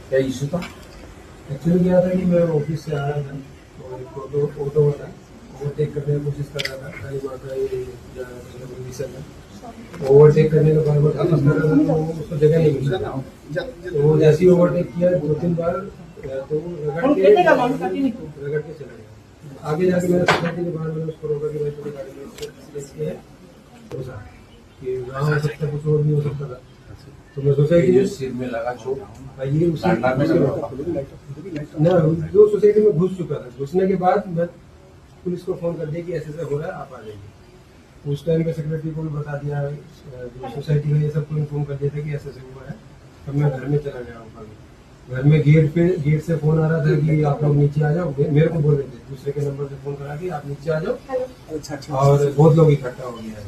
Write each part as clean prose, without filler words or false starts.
क्या इशू था? एक्चुअली क्या था कि मैं ऑफिस से आ रहा था और एक ऑटो वाला ओवरटेक करने की कोशिश कर रहा था। काली माता में ओवरटेक करने का बार बार कोशिश कर रहा था तो उसको जगह नहीं मिल रहा। तो वो जैसे ही ओवरटेक किया 2-3 बार तो वो रगड़ के चला गया। आगे जाके मैंने सोसाइटी के बाहर मैंने उसको रोका कि भाई तुम्हें गाड़ी में है तो कि वहाँ हो सकता कुछ और भी हो सकता था। तो मैं सोसाइटी जो सिर में लगा चोट भाई ये उसी डांडा में लगा। ना जो सोसाइटी में घुस चुका था। घुसने के बाद मैं पुलिस को फोन कर दिया कि ऐसे हो रहा है, आप आ जाइए। उस टाइम पे सेक्रेटरी को भी बता दिया, जो सोसाइटी में ये सबको इन्फॉर्म कर दिया था कि ऐसे हुआ है। तब मैं घर में चला गया ऊपर। घर में गेट से फोन आ रहा था कि आप लोग नीचे आ जाओ। मेरे को बोल रहे थे दूसरे के नंबर से फोन करा कि आप नीचे आ जाओ और बहुत लोग इकट्ठा हो गया है।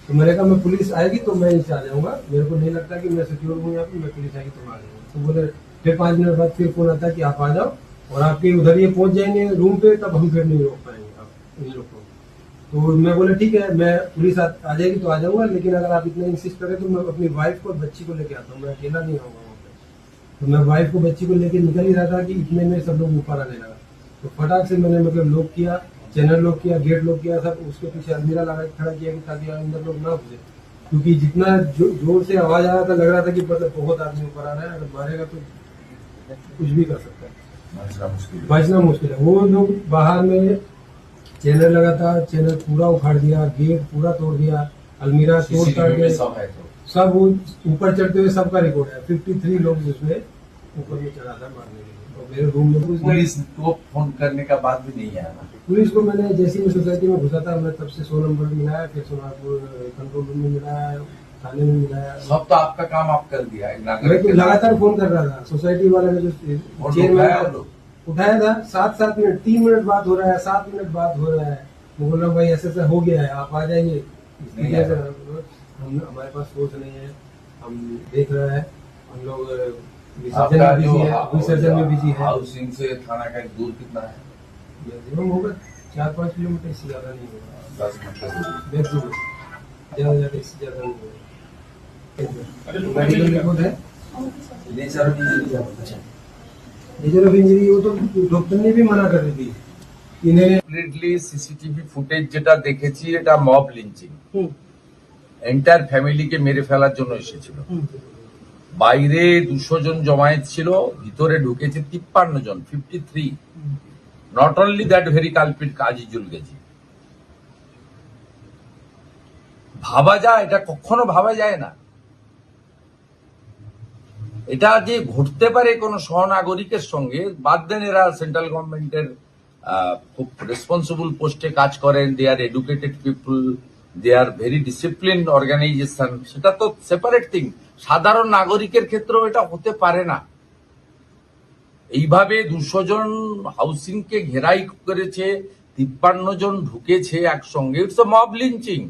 तो मैंने कहा मैं पुलिस आएगी तो मैं नीचे आ जाऊंगा, मेरे को नहीं लगता कि मैं सिक्योर हूँ यहाँ पे, मैं पुलिस आएगी तो मैं आ जाऊंगा। तो बोले फिर 5 मिनट बाद फिर फोन आता है कि आप आ जाओ और आपके उधर ये पहुंच जाएंगे रूम पे, तब हम फिर नहीं रोक पाएंगे आप इन लोग को। तो मैं बोला ठीक है, मैं पुलिस आ जाएगी तो आ जाऊंगा, लेकिन अगर आप इतना इंसिस्ट करें तो मैं अपनी वाइफ को बच्ची को लेके आता हूँ, मैं अकेला नहीं आऊंगा वहाँ पे। तो मैं वाइफ को बच्ची को लेके निकल ही रहा था कि इतने में सब लोग ऊपर आने लगा। तो फटाक से मैंने मतलब लॉक किया, चैनल लॉक किया, गेट लॉक किया, सब उसके पीछे अलमीरा लगा खड़ा किया कि ताकि अंदर लोग ना घुसे। क्योंकि जितना जोर से आवाज आ रहा था लग रहा था कि बहुत आदमी ऊपर आ रहा है, अगर मारेगा तो कुछ भी कर सकता है, बचना मुश्किल है। वो लोग बाहर में चैनल लगा था, चैनल पूरा उखाड़ दिया, गेट पूरा तोड़ दिया, अलमीरा तोड़ कर के सब ऊपर चढ़ते हुए सबका रिकॉर्ड है। 53 लोग उसमें ऊपर में चढ़ा था मारने के लिए। और मेरे रूम में पुलिस को फोन करने का बाद भी नहीं आया ना? पुलिस को मैंने जैसे ही सोसाइटी में घुसा था मैं तब से 100 नंबर मिलाया, फिर सोनापुर कंट्रोल रूम में मिलाया, थाने में मिलाया। सब तो आपका काम आप कर दिया। मैं तो लगातार फोन कर रहा था। सोसाइटी वाले ने जो चेयरमैन उठाया था 7-7 मिनट, 3 मिनट बात हो रहा है, 7 मिनट बात हो रहा है। मैं बोल रहा हूँ भाई ऐसे ऐसा हो गया है, आप आ जाइए। हम हमारे पास सोच नहीं है, हम देख रहे हैं, हम लोग विसर्जन में बिजी है। हाउसिंग से थाना का दूर कितना है? मैक्सिमम होगा 4-5 किलोमीटर, इससे ज्यादा नहीं होगा। 10 मिनट मैक्सिमम ज्यादा इससे ज्यादा नहीं होगा। मेडिकल रिपोर्ट है, नेचर ऑफ इंजरी, वो तो डॉक्टर ने भी मना कर दी थी। কমপ্লিটলি সিসিটিভি ফুটেজ যেটা দেখেছি এটা মব লিঞ্চিং। এন্টায়ার ফ্যামিলিকে মেরে ফেলার জন্য এসেছিল। বাইরে 200 জন জমায়েত ছিল, ভিতরে ঢুকেছে 53 জন, 53। Not only that very culprit Azizul Gazi. ভাবা যায়? এটা কখনো ভাবা যায় না। এটা যে ঘটতে পারে কোন সহনাগরিকের সঙ্গে, বাদ দেন এরা সেন্ট্রাল গভর্নমেন্টের খুব রেসপন্সিবল পোস্টে কাজ করেন, they are educated people, they are very discipline organisation, সেটা তো সেপারেট থিং। সাধারণ নাগরিকের ক্ষেত্রেও এটা হতে পারে না। এইভাবে 200 জন হাউসিং কে ঘেরাই করেছে, 53 জন ঢুকেছে একসঙ্গে, ইটস এ মব লিঞ্চিং।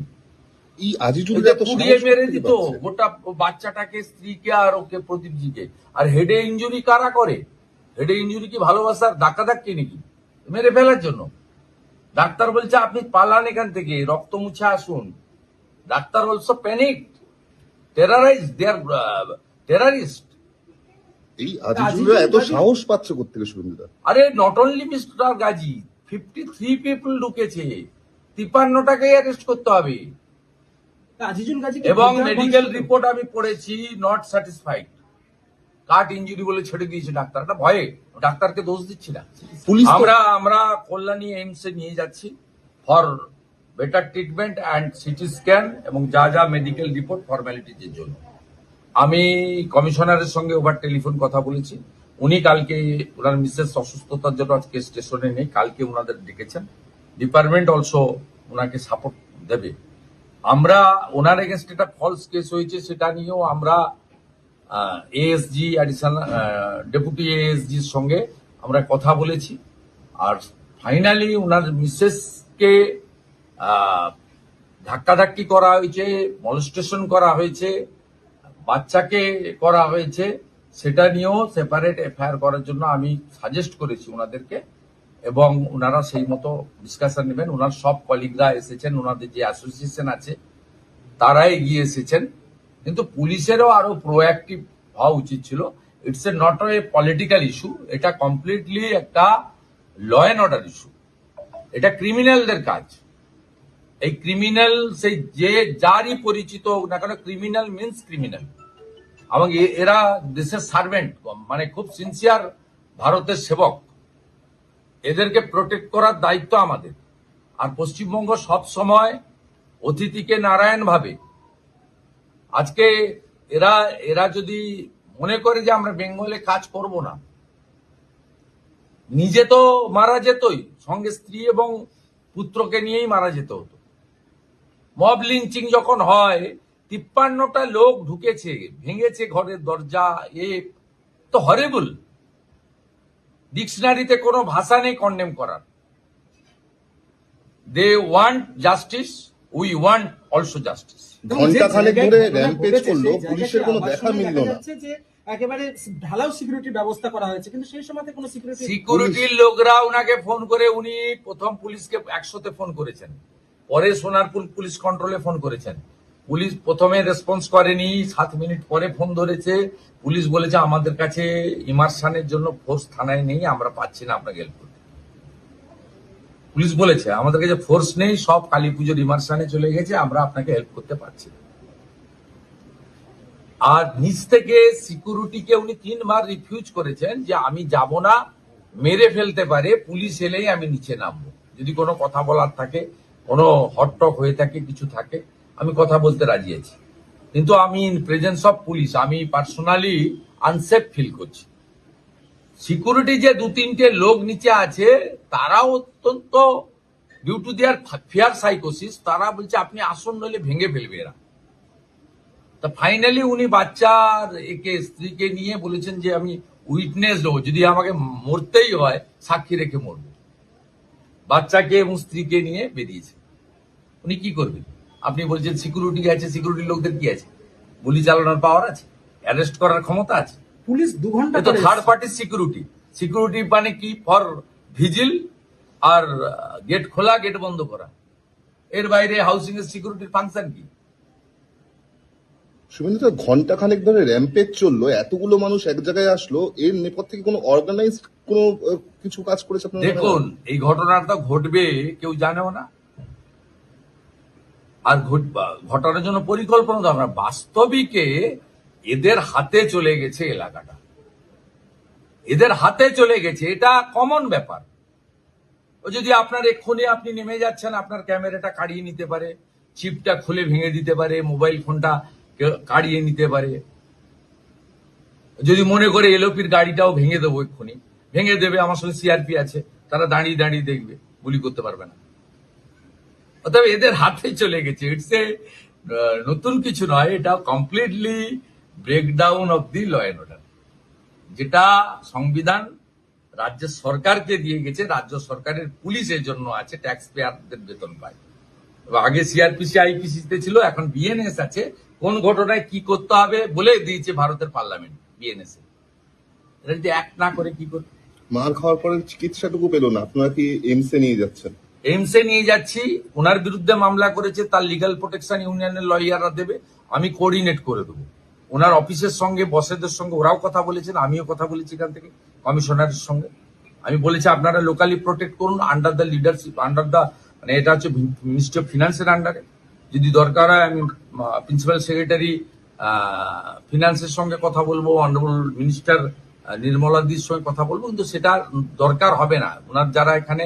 পুড়িয়ে মেরে দিত গোটা বাচ্চাটাকে, স্ত্রীকে আর ওকে প্রদীপজিকে। আর হেডে ইঞ্জুরি কারা করে? হেডে ইঞ্জুরি কি ভালোবাসার ধাক্কাধাক্কি নাকি? মেরে ফেলার জন্য। ডাক্তার বলছে আপনি পালান এখান থেকে, রক্ত মুছে আসুন। ডাক্তার অলসো প্যানিক, টেরারাইজ, দে আর টেরারিস্ট। এই আজিজুলরা এত সাহস পাচ্ছে কোত্থেকে শুভেন্দুদা? আরে not only mister Gazi, 53 people ঢুকেছে, 53টাকে অ্যারেস্ট করতে হবে। এবং মেডিকেল রিপোর্ট আমি পড়েছি, নট স্যাটিসফাইড, কাট ইঞ্জুরি বলে ছেড়ে দিয়েছে ডাক্তার। একটা ভয়ে, ডাক্তারকে দোষ দিচ্ছি না। আমরা কল্যাণী এইমসে নিয়ে যাচ্ছি for better treatment and CT scan এবং যা যা মেডিকেল রিপোর্ট ফর্মালিটিজের জন্য। আমি কমিশনারের সঙ্গে ওভার টেলিফোন কথা বলেছি। উনি কালকে ওনার মিসেস অসুস্থতার জন্য আজকে স্টেশনে নেই, কালকে ওনাদের ডেকেছেন। ডিপার্টমেন্ট অলসো ওনাকে সাপোর্ট দেবে। আমরা ওনার এগেনস্ট একটা ফলস কেস হয়েছে, সেটা নিয়েও আমরা এএসজি অ্যাডিশনাল ডেপুটি এএসজির সঙ্গে আমরা কথা বলেছি। আর ফাইনালি ওনার মিসেসকে ধাক্কাধাক্কি করা হয়েছে, মলেস্টেশন করা হয়েছে, বাচ্চাকে করা হয়েছে, সেটা নিয়েও সেপারেট এফআইআর করার জন্য আমি সাজেস্ট করেছি ওনাদেরকে। এবং ওনারা সেই মতো ডিসকাশন নেবেন। ওনার সব কলিগরা এসেছেন, ওনাদের যে অ্যাসোসিয়েশন আছে তারা এগিয়ে এসেছেন। কিন্তু পুলিশেরও আরো প্রোঅ্যাক্টিভ হওয়া উচিত ছিল। It's a not a political issue, এটা কমপ্লিটলি একটা ল অ্যান্ড অর্ডার ইস্যু। এটা ক্রিমিনালদের কাজ। এই ক্রিমিনাল সেই যে যারই পরিচিত হোক না কেন, ক্রিমিনাল মিনস ক্রিমিনাল, এবং এরা দেশের সার্ভেন্ট, মানে খুব সিনসিয়ার ভারতের সেবক। এদেরকে প্রোটেক্ট করার দায়িত্ব আমাদের। আর পশ্চিমবঙ্গ সব সময় অতিথিকে নারায়ণ ভাবে। আজকে এরা যদি মনে করে যে আমরা বেঙ্গলে কাজ করব না, নিজে তো মারা যেতই, সঙ্গে স্ত্রী এবং পুত্রকে নিয়েই মারা যেত হতো। মব লিঞ্চিং যখন হয়, 53টা লোক ঢুকেছে, ভেঙেছে ঘরের দরজা, তো হরেবল। ডিকশনারিতে কোনো ভাষা নেই কন্ডেম করার। They want justice, we want also justice. ঘন্টা খানেক ধরে র্যাম্পেজ করলো, পুলিশের কোনো দেখা মিলল না। একেবারে ঢালাও সিকিউরিটি ব্যবস্থা করা হয়েছে, কিন্তু সেই সময় কোনো সিকিউরিটির লোকরা উনাকে ফোন করে, উনি প্রথম পুলিশকে 100-তে ফোন করেছেন, পরে সোনারপুর পুলিশ কন্ট্রোলে ফোন করেছেন। পুলিশ প্রথমে রেসপন্স করেনি, 7 মিনিট পরে ফোন ধরেছে। পুলিশ বলেছে আমাদের কাছে ইমার্শনের জন্য ফোর্স থানায় নেই, আমরা পাচ্ছি না আপনাকে হেল্প করতে। পুলিশ বলেছে আমাদের কাছে ফোর্স নেই, সব কালী পুজোর ইমার্শনে চলে গেছে, আমরা আপনাকে হেল্প করতে পারছি না। আর নিচ থেকে সিকিউরিটিকে উনি 3 বার রিফিউজ করেছেন যে আমি যাব না, মেরে ফেলতে পারে, পুলিশ এলেই আমি নিচে নামবো। যদি কোনো কথা বলার থাকে, কোনো হটটক হয়ে থাকে, কিছু থাকে, আমি কথা বলতে রাজি আছি। কিন্তু আমি ইন প্রেজেন্স অফ পুলিশ আমি পার্সোনালি আনসেফ ফিল করছি। সিকিউরিটি যে 2-3টে লোক নিচে আছে, তারাও অত্যন্ত ডিউ টু দেয়ার ফিয়ার সাইকোসিস, তারা বলছে আপনি আসুন, নইলে ভেঙে ফেলবে এরা। তা ফাইনালি উনি বাচ্চার স্ত্রীকে নিয়ে বলেছেন যে আমি উইটনেস দেবো, যদি আমাকে মরতেই হয় সাক্ষী রেখে মরবো। বাচ্চাকে এবং স্ত্রীকে নিয়ে বেরিয়েছে। উনি কি করবেন? আপনি বলছেন সিকিউরিটি আছে, সিকিউরিটি লোকদের কি আছে? গুলি চালানোর পাওয়ার আছে? অ্যারেস্ট করার ক্ষমতা আছে? পুলিশ 2 ঘন্টা তো থার্ড পার্টি সিকিউরিটি। সিকিউরিটি মানে কি? ফর ভিজিল আর গেট খোলা, গেট বন্ধ করা। এর বাইরে হাউসিং এর সিকিউরিটির ফাংশন কি? শুভেন্দু, ঘন্টা খানেক ধরে র্যাম্পেজ চললো, এতগুলো মানুষ এক জায়গায় আসলো, এর নেপথ্যে কোনো অর্গানাইজড কোনো কিছু কাজ করেছে আপনার? দেখুন, এই ঘটনাটা ঘটবে কেউ জানেও না, আর ঘটানোর জন্য পরিকল্পনা তো আমরা। বাস্তবিকে এদের হাতে চলে গেছে এলাকাটা, এদের হাতে চলে গেছে, এটা কমন ব্যাপার। ও যদি আপনার এক্ষুনি আপনি নেমে যাচ্ছেন, আপনার ক্যামেরাটা কাড়িয়ে নিতে পারে, চিপটা খুলে ভেঙে দিতে পারে, মোবাইল ফোনটা কাড়িয়ে নিতে পারে। যদি মনে করে এলওপির গাড়িটাও ভেঙে দেবো, এক্ষুনি ভেঙে দেবে। আমার সঙ্গে সিআরপি আছে, তারা দাঁড়িয়ে দাঁড়িয়ে দেখবে, গুলি করতে পারবে না। অতএব এদের হাতে চলে গেছে। ইটস এ নতুন কিছু নয়, এটা completely breakdown of the law and order, যেটা সংবিধান রাজ্য সরকারকে দিয়ে গেছে। রাজ্য সরকারের পুলিশের জন্য আছে, ট্যাক্স পেয়ারদের বেতন পায়। আগে সিআরপিসি আইপিসি তে ছিল, এখন বিএনএস আছে। কোন ঘটনায় কি করতে হবে বলে দিয়েছে ভারতের পার্লামেন্ট বিএনএস। এটা যদি অ্যাক্ট না করে কি করবে? মার খাওয়ার পরে চিকিৎসাটুকু পেলো না, আপনারা কি এইমসে নিয়ে যাচ্ছেন? এইমসে নিয়ে যাচ্ছি। ওনার বিরুদ্ধে মামলা করেছে, তার লিগাল প্রোটেকশন ইউনিয়নের লয়াররা দেবে, আমি কোঅর্ডিনেট করে দেবো। ওনার অফিসের সঙ্গে, বসেদের সঙ্গে ওরাও কথা বলেছেন, আমিও কথা বলেছি এখান থেকে কমিশনারের সঙ্গে। আমি বলেছি আপনারা লোকালি প্রোটেক্ট করুন, under the leadership, under the, মানে এটা হচ্ছে মিনিস্ট্রি অফ ফিনান্সের আন্ডারে। যদি দরকার হয় আমি প্রিন্সিপাল সেক্রেটারি ফিনান্সের সঙ্গে কথা বলবো, অনারেবল মিনিস্টার নির্মলাদির সঙ্গে কথা বলবো, কিন্তু সেটা দরকার হবে না। ওনার যারা এখানে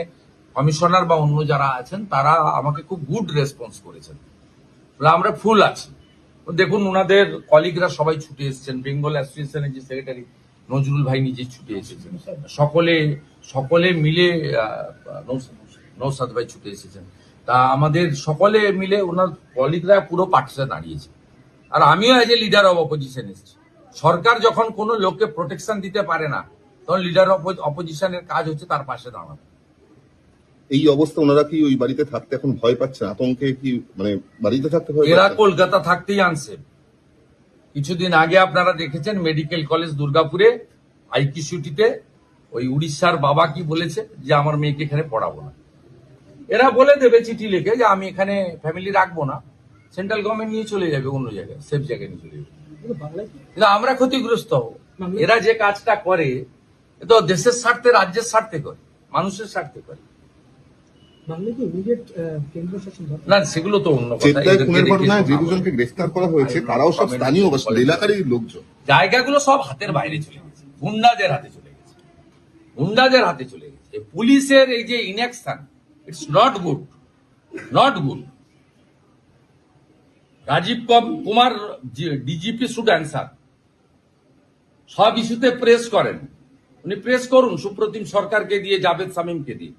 কমিশনার বা অন্য যারা আছেন, তারা আমাকে খুব গুড রেসপন্স করেছেন, আমরা ফুল আছি। দেখুন, ওনাদের কলিগরা সবাই ছুটে এসেছেন, বেঙ্গল অ্যাসোসিয়েশনের যে সেক্রেটারি নজরুল ভাই নিজে ছুটে এসেছেন, সকলে মিলে, নৌসাদ ভাই ছুটে এসেছেন। তা আমাদের সকলে মিলে ওনার কলিগরা পুরো পার্টিতে দাঁড়িয়েছে। আর আমিও as a leader of opposition এসেছি। সরকার যখন কোনো লোককে প্রোটেকশন দিতে পারে না, তখন লিডার অফ অপোজিশনের কাজ হচ্ছে তার পাশে দাঁড়ানো। এই অবস্থা, ওনারা কি ওই বাড়িতে থাকতে এখন ভয় পাচ্ছেন? আতঙ্কে কি, মানে বাড়িতে থাকতে ভয় এরা পাচ্ছেন? কলকাতা থাকতেই আনছে। কিছুদিন আগে আপনারা দেখেছেন মেডিকেল কলেজ দুর্গাপুরে আইকিউসিটিতে ওই উড়িষ্যার বাবা কি বলেছে, যে আমার মেয়েকে এখানে পড়াবো না। এরা বলে দেবে চিঠি লিখে যে আমি এখানে ফ্যামিলি রাখবো না, সেন্ট্রাল গভর্নমেন্ট নিয়ে চলে যাবে অন্য জায়গায়, সেফ জায়গায় নিয়ে চলে যাবে। কিন্তু আমরা ক্ষতিগ্রস্ত হব। মামলা- এরা যে কাজটা করে এ তো দেশের স্বার্থে, রাজ্যের স্বার্থে করে, মানুষের স্বার্থে করে। মামলা কি ইমিডিয়েট কেন্দ্র শাসন দপ্তর? না, সেগুলো তো অন্য কথা। চেতলায় এদেরকে খুনের রেখে ঘটনায় শোনা যে হবে। দুজনকে গ্রেফতার করা হয়েছে তারাও সব স্থানীয় বাসিন্দা, এলাকারই লোকজন। জায়গাগুলো সব হাতের বাইরে চলে গেছে, গুন্ডাদের হাতে চলে গেছে, গুন্ডাদের হাতে চলে গেছে। পুলিশের এই যে inaction, it's not good, not good. Rajiv Kumar DGP should answer. সব ইস্যুতে প্রেস করেন, উনি প্রেস করুন, সুপ্রতিম সরকারকে দিয়ে, জাভেদ শামীমকে দিয়ে।